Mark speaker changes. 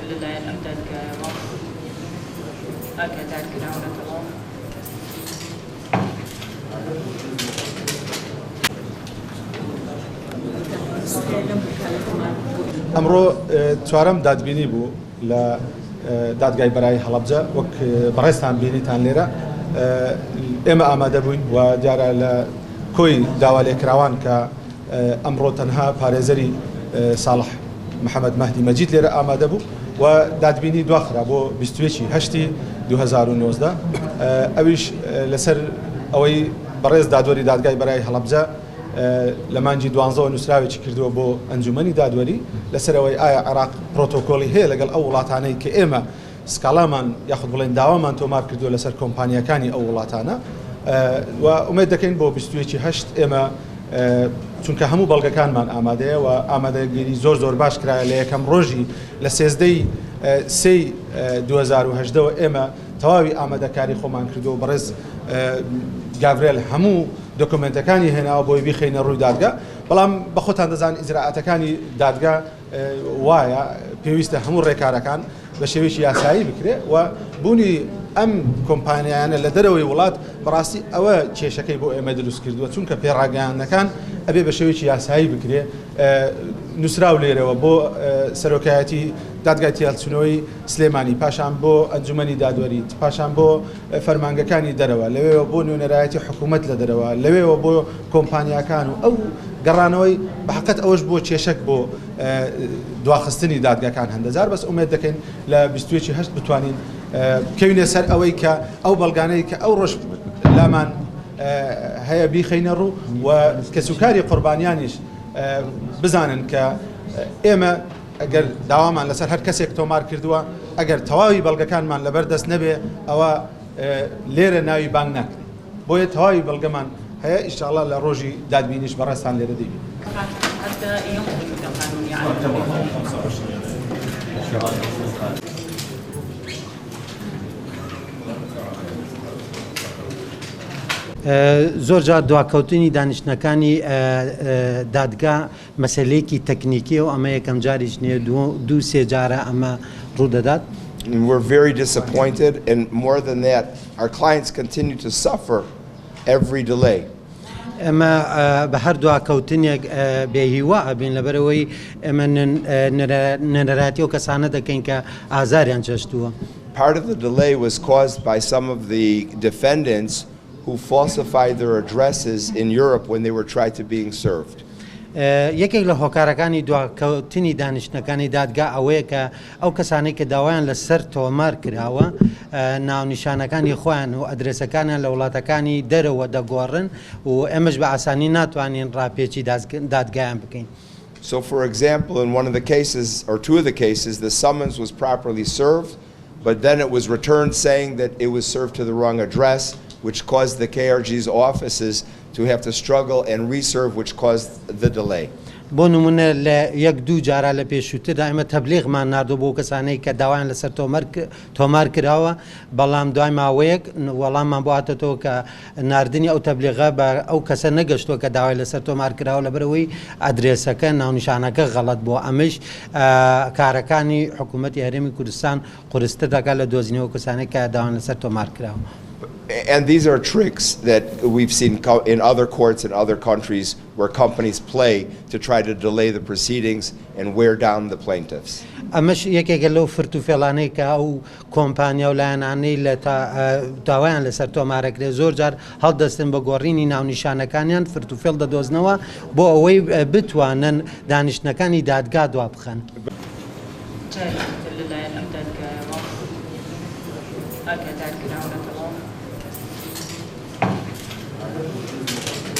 Speaker 1: لله الأمداد أكداد كراورة
Speaker 2: ئەمڕۆ چوارەم دادبینی بوو لە دادگای بەرای هەڵەبجە وەک بەڕێستان بینیتان لێرە ئێمە ئامادە بووین و دیارە لە کۆی داوا لێکراوان کە ئەمڕۆ تەنها پارێزەری ساڵح محەممەد مەهدی مەجید لێرە ئامادە بوو و دادبینی دواخرا بۆ 28 2019 ئەویش لەسەر ئەوەی بەڕێز دادوەری دادگای بەرای هەڵەبجە لە مانجی 12 نووسراوێکی کردووە بۆ ئەنجومەنی دادوەری لەسەرەوەی ئایا عێراق پرۆتۆکۆلی هەیە لەگەڵ ئەو وڵاتانەی کە ئێمە سکاڵامان یاخود بڵێن داوامان تۆمار کردووە لەسەر کۆمپانیەکانی ئەو وڵاتانە و ئومێد دەکەین بۆ 28 ئێمە چونکە هەموو بەڵگەکانمان ئامادەیە و ئامادەگیری زۆر باش کرایە لە یەکەم ڕۆژی لە 13 2018ەوە ئێمە تەواوی ئامادەکاری خۆمان کردو و بەڕێز گاڤرێل هەموو دۆکمنتەکانی هێناوە بۆی بیخینە ڕووی دادگا بەڵام بە خۆتان دەزان ئیجراعاتەکانی دادگا وایە پێویستە هەموو ڕێکارەکان بە شێوەیەکی یاسایی بکرێ و بوونی ئەم کۆمپانیایانە لە دەرەوەی وڵات بەڕاستی ئەوە کێشەکەی بۆ ئێمە دروست کردووە چونکە پێڕاگەیانەکان ئەبێ بە شێوەیەکی یاسایی بکرێ نووسراو لێرەوە بۆ سەرۆکایەتی دادگای تێهەڵچوونەوەی سلێمانی پاشان بۆ ئەنجومەنی دادوەری پاشان بۆ فەرمانگەکانی دەرەوە لەوێەوە بۆ نوێنەرایەتی حکوومەت لە دەرەوە لەوێەوە بۆ کۆمپانیاکان و ئەو گەڕانەوەی بەحقەت ئەوەش بۆ کێشەک بۆ دواخستنی دادگاکان هەندەزار بەس ئومێد دەکەین لە 28 بتوانین کەوینە سەر ئەوەی کە ئەو بەڵگانەی کە ئەو ڕۆژ لامان هەیە بیخینە ڕوو و کەسوکاری قوربانیانیش بزانن کە ئێمە ئەگەر داوامان لەسەر هەر کەسێک تۆمار کردووە ئەگەر تەواوی بەڵگەکانمان لەبەردەست نەبێ ئەوە لێرە ناوی بانگ ناکرێت بۆیە تەواوی بەڵگەمان هەیە ئینشاءالله لە ڕۆژی دادبینیش بەڕێستان لێرە دەبین.
Speaker 3: زۆر جار دواکەوتنی دانیشتنەکانی دادگا مەسەلەیەکی تەکنیکی و ئەمە یەکەم جاریش نییە دوو سێ جارە ئەمە ڕوودەدات.
Speaker 4: We're very disappointed, and more than that, our clients continue to suffer every delay.
Speaker 3: ئەمە بە هەر دواکەوتنێک بێهیوا ئەبین لەبەرەوەی ئەمە نەنەراتی و کەسانە دەکەین کە ئازاریان چەشتووە.
Speaker 4: Part of the delay was caused by some of the defendants who falsified their addresses in Europe when they were tried to being served.
Speaker 3: یەکێک لە هۆکارەکانی دواکەوتنی دانیشتنەکانی دادگا ئەوەیە کە ئەو کەسانەی کە داوایان لەسەر تۆمار کراوە ناونیشانەکانی خۆیان و ئەدرێسەکانیان لە وڵاتەکانی دەرەوە دەگۆڕن و ئێمەش بە ئاسانی ناتوانین ڕاپێچی دادگایان بکەین.
Speaker 4: So for example, in one of the cases, or two of the cases, the summons was properly served, but then it was returned saying that it was served to the wrong address, which caused the KRG's offices to have to struggle and reserve, which caused the delay.
Speaker 3: بۆ نمونە لە یەک دوو جارە لە پێشووتردا ئێمە تەبلیغمان ناردووە بۆ کەسانەی کە داوایان لەسەر تۆمار کراوە بەڵام دوای ماوەیەک وەڵاممان بۆ هاتەوە کە ناردنی ئەو تەبلیغە بە ئەو کەسە نەگەشتووە کە داوای لەسەر تۆمار کراوە لەبەرەوەی ئەدرێسەکە ناونیشانەکە غەڵەت بۆ ئەمەش کارەکانی حکوومەتی هەرێمی کوردستان قورستر دەکات لە دۆزینەوە کەسانەی کە داوایان لەسەر تۆمار کراوە.
Speaker 4: And these are tricks that we've seen in other courts in other countries where companies play to try to delay the proceedings and wear down the plaintiffs.
Speaker 3: ئەمەش یەکێکە لەو فرتوفێڵانەی کە ئەو کۆمپانیا و لایەنانەی لە داوایان لەسەر تۆمارەکرێ زۆر جار هەڵدەستن بە گۆڕینی ناونیشانەکانیان فرتوفێڵ دەدۆزنەوە بۆ ئەوەی بتوانن دانیشتنەکانی دادگا دوا بخەن.